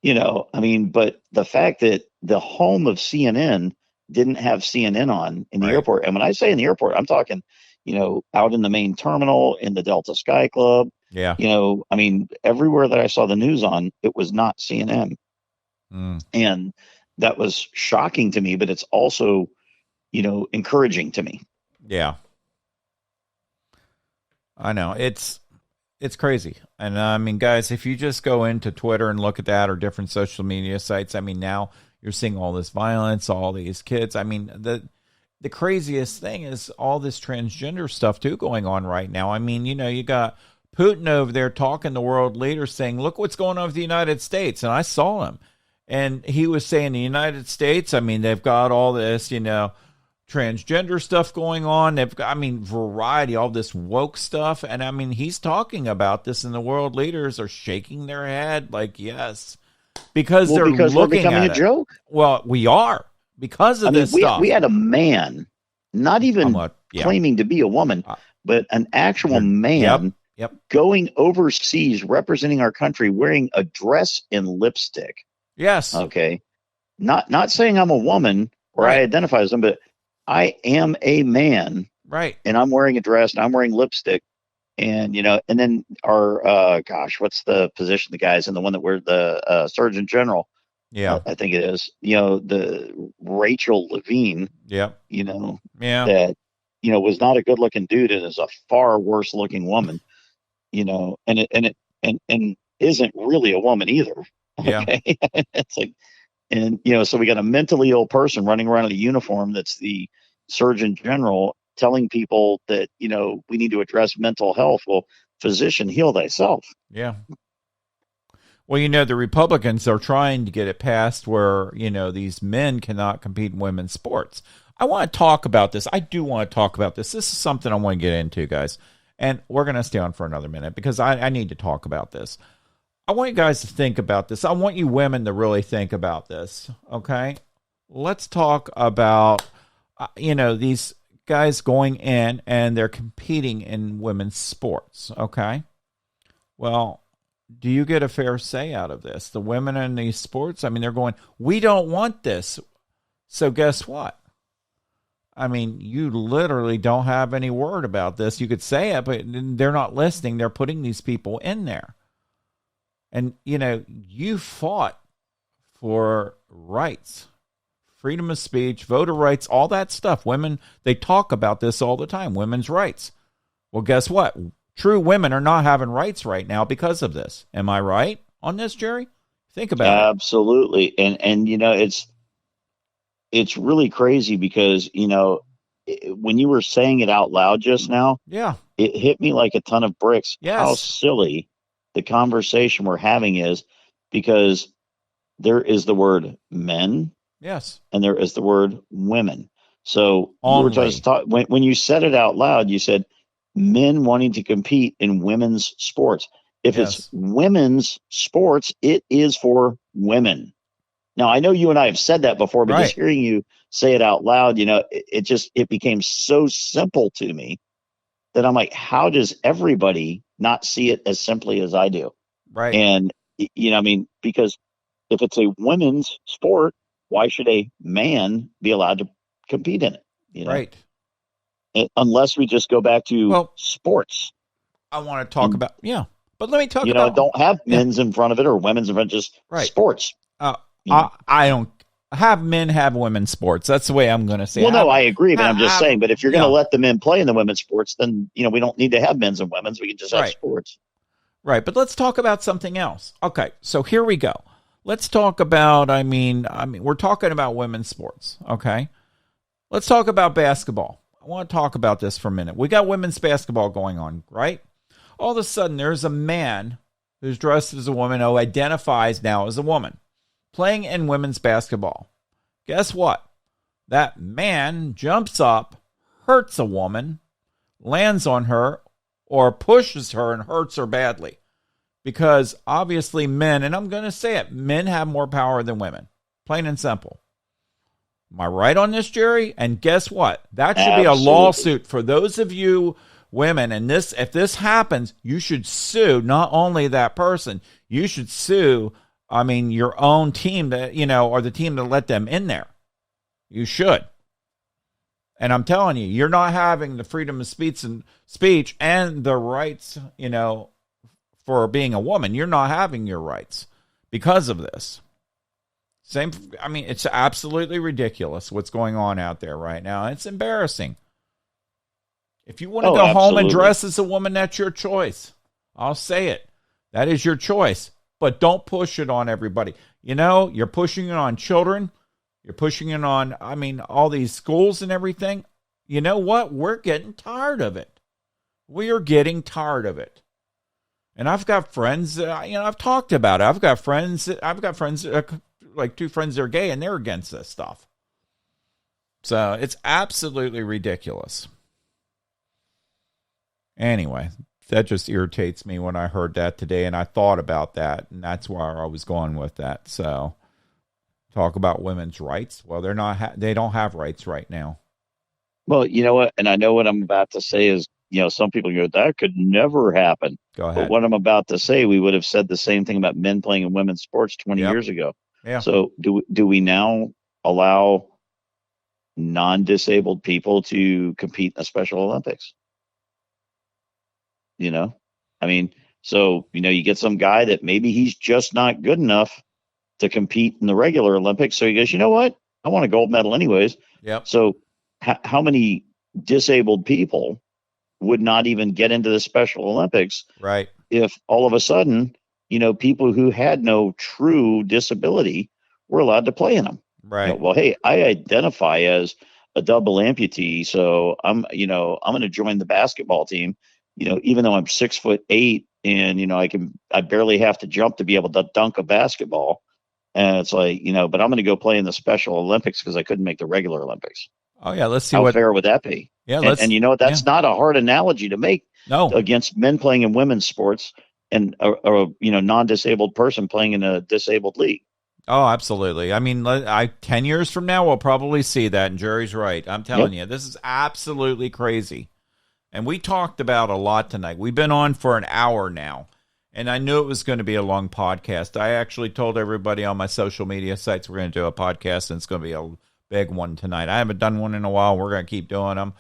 you go. But the fact that the home of CNN didn't have CNN on in the airport. And when I say in the airport, I'm talking, out in the main terminal, in the Delta Sky Club. Yeah. Everywhere that I saw the news on, it was not CNN. And that was shocking to me, but it's also, encouraging to me. Yeah. I know. It's crazy. And I mean, guys, if you just go into Twitter and look at that or different social media sites, I mean, now you're seeing all this violence, all these kids. I mean, the craziest thing is all this transgender stuff too going on right now. I mean, you got Putin over there talking to world leaders saying, look what's going on with the United States. And I saw him. And he was saying the United States, I mean, they've got all this, transgender stuff going on. They've got, variety, all this woke stuff. And I mean, he's talking about this and the world leaders are shaking their head like, yes, because they're looking we're becoming at a joke. Well, we are because of this stuff. We had a man, not even claiming to be a woman, but an actual man going overseas, representing our country, wearing a dress and lipstick. Yes. Okay. Not saying I'm a woman or I identify as them, but I am a man. Right. And I'm wearing a dress and I'm wearing lipstick. And, and then our, what's the position the guy's in, the one that we're the Surgeon General. Yeah. I think it is, the Rachel Levine. Yeah. That, was not a good looking dude and is a far worse looking woman, and isn't really a woman either. Okay. Yeah. It's like, and, so we got a mentally ill person running around in a uniform that's the Surgeon General telling people that, we need to address mental health. Well, physician, heal thyself. Yeah. Well, the Republicans are trying to get it passed where, these men cannot compete in women's sports. I want to talk about this. I do want to talk about this. This is something I want to get into, guys. And we're going to stay on for another minute because I need to talk about this. I want you guys to think about this. I want you women to really think about this, okay? Let's talk about, these guys going in and they're competing in women's sports, okay? Well, do you get a fair say out of this? The women in these sports, I mean, they're going, we don't want this. So guess what? I mean, you literally don't have any word about this. You could say it, but they're not listening. They're putting these people in there. And, you fought for rights, freedom of speech, voter rights, all that stuff. Women, they talk about this all the time, women's rights. Well, guess what? True women are not having rights right now because of this. Am I right on this, Jerry? Think about it. Absolutely. And it's really crazy because, when you were saying it out loud just now, it hit me like a ton of bricks. Yes. How silly the conversation we're having is, because there is the word men. Yes. And there is the word women. So you were just when you said it out loud, you said men wanting to compete in women's sports. If it's women's sports, it is for women. Now, I know you and I have said that before, but just hearing you say it out loud, it became so simple to me that I'm like, how does everybody not see it as simply as I do? Right. And, because if it's a women's sport, why should a man be allowed to compete in it? Right. Unless we just go back to sports. I want to talk about, but let me talk about. Don't have men's in front of it or women's in front, just sports. I don't have men have women's sports. That's the way I'm going to say it. Well, no, I agree, but I'm just saying, but if you're going to let the men play in the women's sports, then, we don't need to have men's and women's. We can just have sports. Right. But let's talk about something else. Okay. So here we go. Let's talk about, I mean, we're talking about women's sports. Okay. Let's talk about basketball. I want to talk about this for a minute. We got women's basketball going on, right? All of a sudden, there's a man who's dressed as a woman who identifies now as a woman playing in women's basketball. Guess what? That man jumps up, hurts a woman, lands on her, or pushes her and hurts her badly. Because obviously men, and I'm going to say it, men have more power than women. Plain and simple. Am I right on this, Jerry? And guess what? That should be a lawsuit for those of you women. And if this happens, you should sue not only that person, you should sue your own team that, or the team that let them in there. You should. And I'm telling you, you're not having the freedom of speech and the rights, for being a woman. You're not having your rights because of this. It's absolutely ridiculous what's going on out there right now. It's embarrassing. If you want to go home and dress as a woman, that's your choice. I'll say it. That is your choice. But don't push it on everybody. You're pushing it on children. You're pushing it on, all these schools and everything. You know what? We're getting tired of it. We are getting tired of it. And I've got friends, I've talked about it. I've got friends, like two friends that are gay, and they're against this stuff. So it's absolutely ridiculous. Anyway, that just irritates me when I heard that today, and I thought about that, and that's where I was going with that. So, talk about women's rights. Well, they don't have rights right now. Well, you know what, and I know what I'm about to say is, some people go, that could never happen. Go ahead. But what I'm about to say, we would have said the same thing about men playing in women's sports 20 years ago. Yeah. So do we now allow non-disabled people to compete in the Special Olympics? So, you get some guy that maybe he's just not good enough to compete in the regular Olympics. So he goes, you know what? I want a gold medal anyways. Yep. So how many disabled people would not even get into the Special Olympics? Right. If all of a sudden, people who had no true disability were allowed to play in them. Right. Well, hey, I identify as a double amputee, so I'm going to join the basketball team. Even though I'm 6'8" and I barely have to jump to be able to dunk a basketball, and it's like but I'm going to go play in the Special Olympics because I couldn't make the regular Olympics. Oh yeah, let's see how fair would that be? Yeah, and that's not a hard analogy to make. No, against men playing in women's sports and a non-disabled person playing in a disabled league. Oh, absolutely. 10 years from now, we'll probably see that, and Jerry's right. I'm telling you, this is absolutely crazy. And we talked about a lot tonight. We've been on for an hour now, And I knew it was going to be a long podcast. I actually told everybody on my social media sites we're going to do a podcast, and it's going to be a big one tonight. I haven't done one in a while. We're going to keep doing them.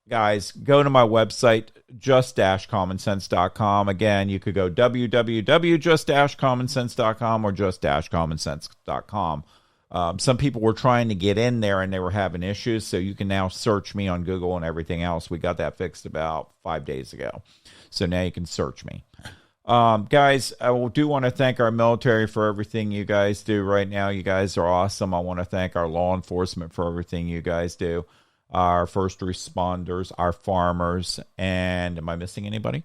Guys, go to my website, just-commonsense.com. Again, you could go www.just-commonsense.com or just-commonsense.com. Some people were trying to get in there and they were having issues, so you can now search me on Google and everything else. We got that fixed about 5 days ago. So now you can search me. Guys, I do want to thank our military for everything you guys do right now. You guys are awesome. I want to thank our law enforcement for everything you guys do. Our first responders, our farmers, and am I missing anybody?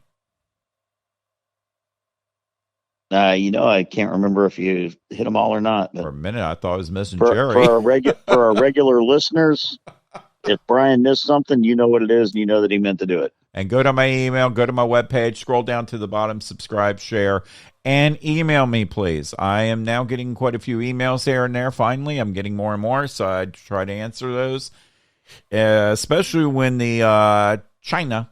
I can't remember if you hit them all or not. For a minute, I thought I was missing Jerry. For our regular listeners, if Brian missed something, you know what it is, and you know that he meant to do it. And go to my email, go to my webpage, scroll down to the bottom, subscribe, share, and email me, please. I am now getting quite a few emails here and there. Finally, I'm getting more and more, so I try to answer those. Especially when the China,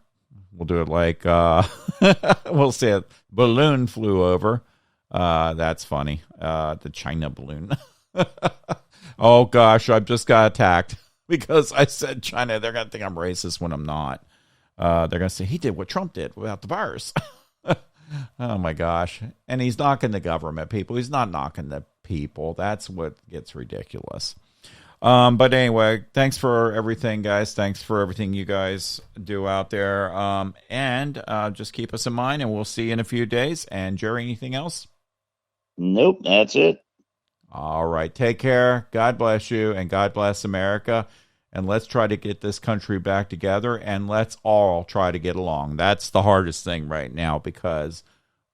we'll do it like we'll say a balloon flew over. That's funny. The China balloon. Oh gosh, I just got attacked because I said China. They're gonna think I'm racist when I'm not. They're gonna say he did what Trump did without the virus. Oh my gosh. And he's knocking the government people. He's not knocking the people. That's what gets ridiculous. But anyway, thanks for everything, guys. Thanks for everything you guys do out there. And just keep us in mind, and we'll see you in a few days. And Jerry, anything else? Nope, that's it. All right. Take care. God bless you, and God bless America. And let's try to get this country back together, and let's all try to get along. That's the hardest thing right now, because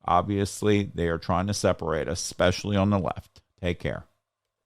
obviously they are trying to separate us, especially on the left. Take care.